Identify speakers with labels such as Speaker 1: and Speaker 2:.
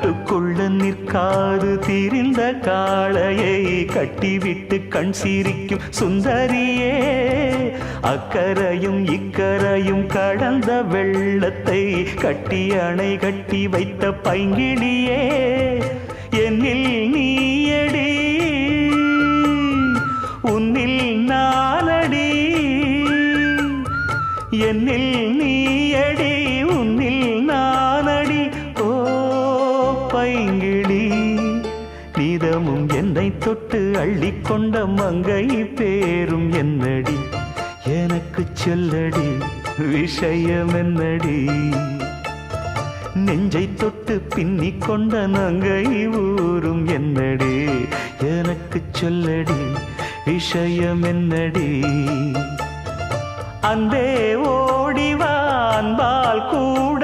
Speaker 1: கட்டுக்குள்ள நிற்காது திரிந்த காளையை கட்டிவிட்டு கண் சிரிக்கும் சுந்தரியே, அக்கரையும் இக்கரையும் கடந்த வெள்ளத்தை கட்டி அணை கட்டி வைத்த பைங்கிளியே, என்னில் நீயடி உன்னில் நானடி, என்னில் நீயடி உன்னில் நானடி. ஓ பைங்கிளி, நீதமும் என்னை தொட்டு அள்ளிக்கொண்ட மங்கை பேரும் என்னடி, எனக்கு சொல்லடி விஷயம் என்னடி, நெஞ்சை தொட்டு பின்னி கொண்ட நங்கை ஊரும் என்னடி, எனக்கு சொல்லடி விஷயம் என்னடி. அந்தே ஓடிவான் பால் கூட